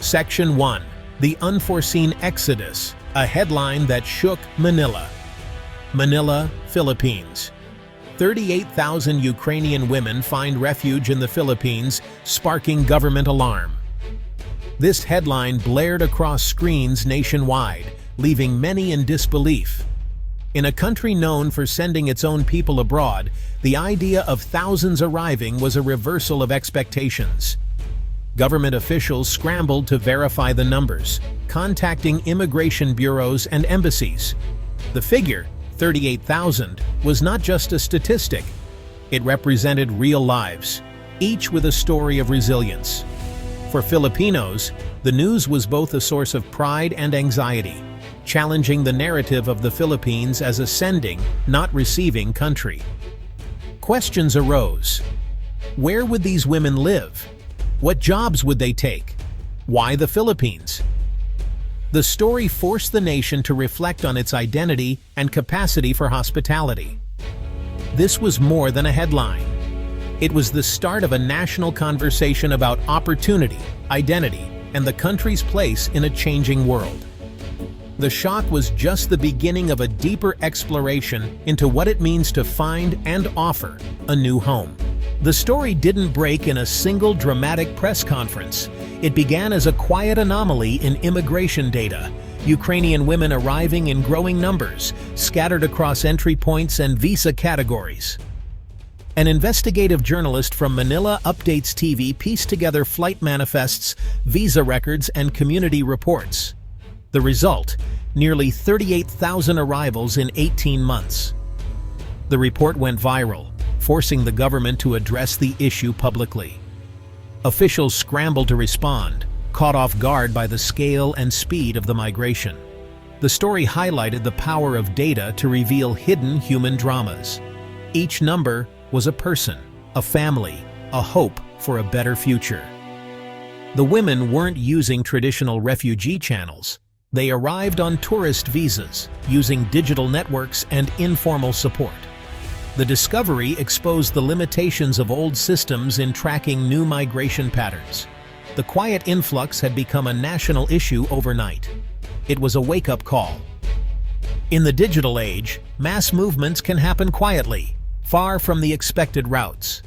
Section 1. The Unforeseen Exodus, a headline that shook Manila. Manila, Philippines. 38,000 Ukrainian women find refuge in the Philippines, sparking government alarm. This headline blared across screens nationwide, leaving many in disbelief. In a country known for sending its own people abroad, the idea of thousands arriving was a reversal of expectations. Government officials scrambled to verify the numbers, contacting immigration bureaus and embassies. The figure, 38,000, was not just a statistic. It represented real lives, each with a story of resilience. For Filipinos, the news was both a source of pride and anxiety, challenging the narrative of the Philippines as a sending, not receiving country. Questions arose. Where would these women live? What jobs would they take? Why the Philippines? The story forced the nation to reflect on its identity and capacity for hospitality. This was more than a headline. It was the start of a national conversation about opportunity, identity, and the country's place in a changing world. The shock was just the beginning of a deeper exploration into what it means to find and offer a new home. The story didn't break in a single dramatic press conference. It began as a quiet anomaly in immigration data, Ukrainian women arriving in growing numbers, scattered across entry points and visa categories. An investigative journalist from Manila Updates TV pieced together flight manifests, visa records, and community reports. The result, nearly 38,000 arrivals in 18 months. The report went viral, forcing the government to address the issue publicly. Officials scrambled to respond, caught off guard by the scale and speed of the migration. The story highlighted the power of data to reveal hidden human dramas. Each number was a person, a family, a hope for a better future. The women weren't using traditional refugee channels. They arrived on tourist visas, using digital networks and informal support. The discovery exposed the limitations of old systems in tracking new migration patterns. The quiet influx had become a national issue overnight. It was a wake-up call. In the digital age, mass movements can happen quietly, far from the expected routes.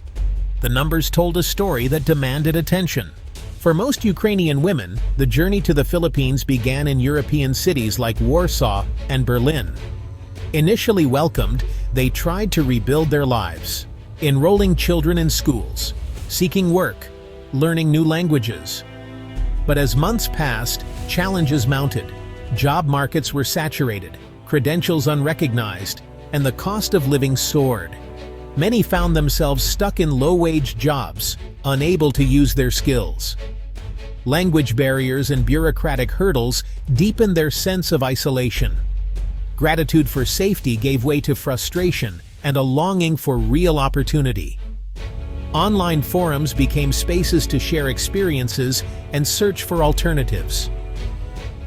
The numbers told a story that demanded attention. For most Ukrainian women, the journey to the Philippines began in European cities like Warsaw and Berlin. Initially welcomed, they tried to rebuild their lives, enrolling children in schools, seeking work, learning new languages. But as months passed, challenges mounted. Job markets were saturated, credentials unrecognized, and the cost of living soared. Many found themselves stuck in low-wage jobs, unable to use their skills. Language barriers and bureaucratic hurdles deepened their sense of isolation. Gratitude for safety gave way to frustration and a longing for real opportunity. Online forums became spaces to share experiences and search for alternatives.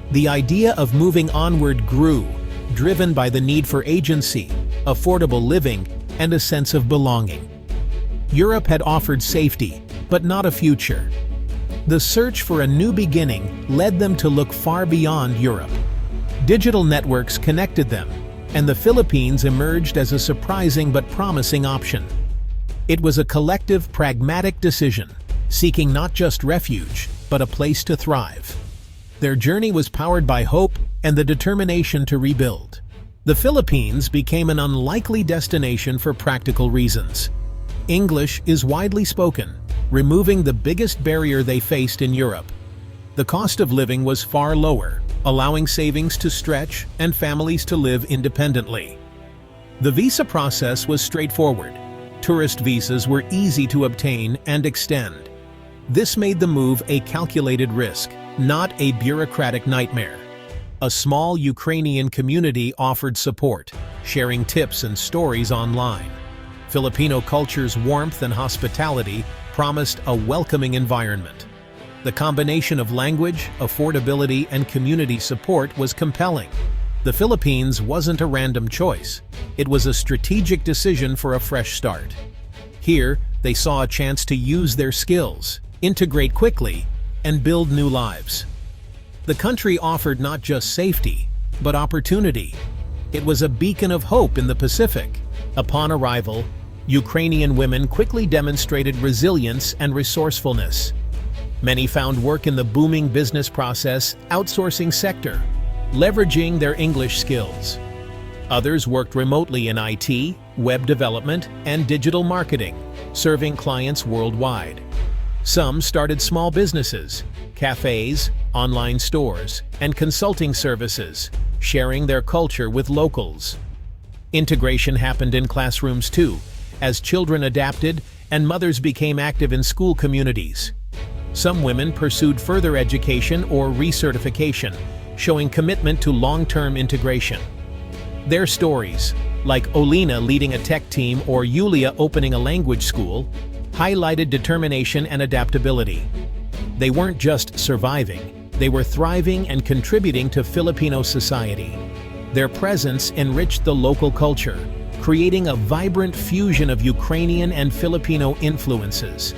The idea of moving onward grew, driven by the need for agency, affordable living, and a sense of belonging. Europe had offered safety, but not a future. The search for a new beginning led them to look far beyond Europe. Digital networks connected them, and the Philippines emerged as a surprising but promising option. It was a collective, pragmatic decision, seeking not just refuge, but a place to thrive. Their journey was powered by hope and the determination to rebuild. The Philippines became an unlikely destination for practical reasons. English is widely spoken, removing the biggest barrier they faced in Europe. The cost of living was far lower, allowing savings to stretch and families to live independently. The visa process was straightforward. Tourist visas were easy to obtain and extend. This made the move a calculated risk, not a bureaucratic nightmare. A small Ukrainian community offered support, sharing tips and stories online. Filipino culture's warmth and hospitality promised a welcoming environment. The combination of language, affordability, and community support was compelling. The Philippines wasn't a random choice. It was a strategic decision for a fresh start. Here, they saw a chance to use their skills, integrate quickly, and build new lives. The country offered not just safety, but opportunity. It was a beacon of hope in the Pacific. Upon arrival, Ukrainian women quickly demonstrated resilience and resourcefulness. Many found work in the booming business process outsourcing sector, leveraging their English skills. Others worked remotely in IT, web development, and digital marketing, serving clients worldwide. Some started small businesses, cafes, online stores, and consulting services, sharing their culture with locals. Integration happened in classrooms too, as children adapted and mothers became active in school communities. Some women pursued further education or recertification, showing commitment to long-term integration. Their stories, like Olena leading a tech team or Yulia opening a language school, highlighted determination and adaptability. They weren't just surviving, they were thriving and contributing to Filipino society. Their presence enriched the local culture, creating a vibrant fusion of Ukrainian and Filipino influences.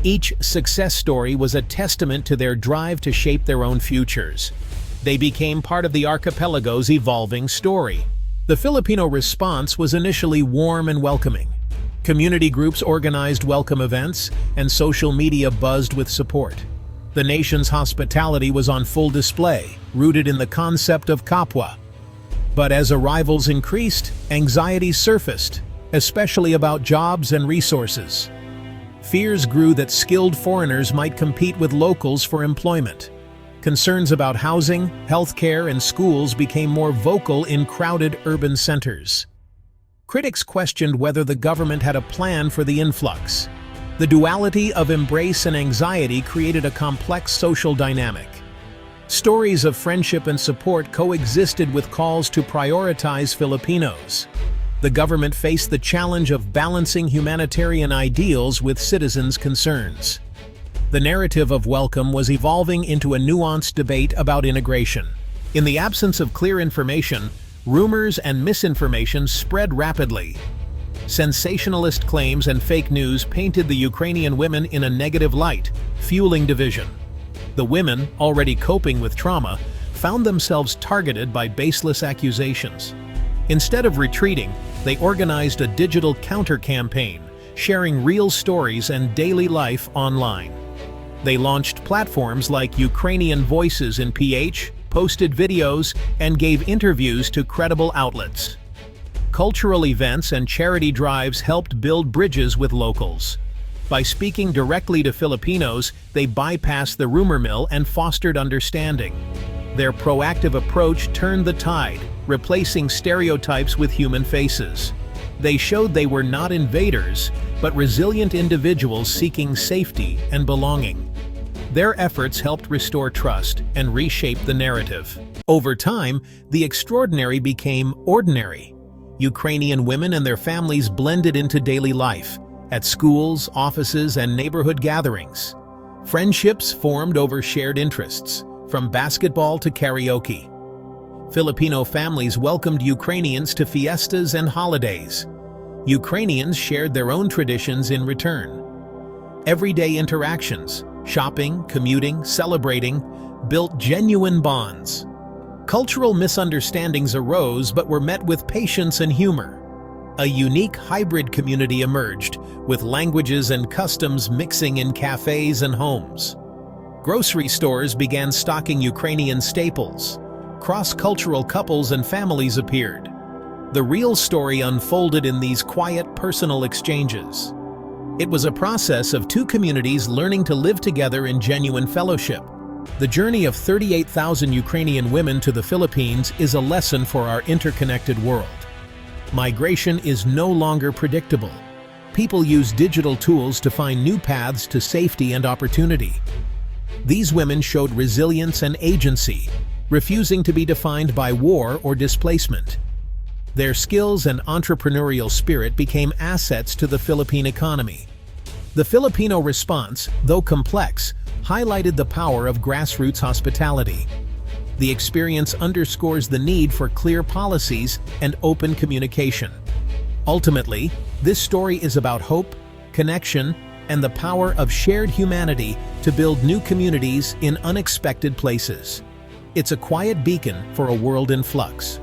Each success story was a testament to their drive to shape their own futures. They became part of the archipelago's evolving story. The Filipino response was initially warm and welcoming. Community groups organized welcome events, and social media buzzed with support. The nation's hospitality was on full display, rooted in the concept of kapwa. But as arrivals increased, anxieties surfaced, especially about jobs and resources. Fears grew that skilled foreigners might compete with locals for employment. Concerns about housing, healthcare, and schools became more vocal in crowded urban centers. Critics questioned whether the government had a plan for the influx. The duality of embrace and anxiety created a complex social dynamic. Stories of friendship and support coexisted with calls to prioritize Filipinos. The government faced the challenge of balancing humanitarian ideals with citizens' concerns. The narrative of welcome was evolving into a nuanced debate about integration. In the absence of clear information, rumors and misinformation spread rapidly. Sensationalist claims and fake news painted the Ukrainian women in a negative light, fueling division. The women, already coping with trauma, found themselves targeted by baseless accusations. Instead of retreating, they organized a digital counter-campaign, sharing real stories and daily life online. They launched platforms like Ukrainian Voices in PH, posted videos, and gave interviews to credible outlets. Cultural events and charity drives helped build bridges with locals. By speaking directly to Filipinos, they bypassed the rumor mill and fostered understanding. Their proactive approach turned the tide, replacing stereotypes with human faces. They showed they were not invaders, but resilient individuals seeking safety and belonging. Their efforts helped restore trust and reshape the narrative. Over time, the extraordinary became ordinary. Ukrainian women and their families blended into daily life, at schools, offices, and neighborhood gatherings. Friendships formed over shared interests, from basketball to karaoke. Filipino families welcomed Ukrainians to fiestas and holidays. Ukrainians shared their own traditions in return. Everyday interactions, shopping, commuting, celebrating, built genuine bonds. Cultural misunderstandings arose but were met with patience and humor. A unique hybrid community emerged, with languages and customs mixing in cafes and homes. Grocery stores began stocking Ukrainian staples. Cross-cultural couples and families appeared. The real story unfolded in these quiet, personal exchanges. It was a process of two communities learning to live together in genuine fellowship. The journey of 38,000 Ukrainian women to the Philippines is a lesson for our interconnected world. Migration is no longer predictable. People use digital tools to find new paths to safety and opportunity. These women showed resilience and agency, refusing to be defined by war or displacement. Their skills and entrepreneurial spirit became assets to the Philippine economy. The Filipino response, though complex, highlighted the power of grassroots hospitality. The experience underscores the need for clear policies and open communication. Ultimately, this story is about hope, connection, and the power of shared humanity to build new communities in unexpected places. It's a quiet beacon for a world in flux.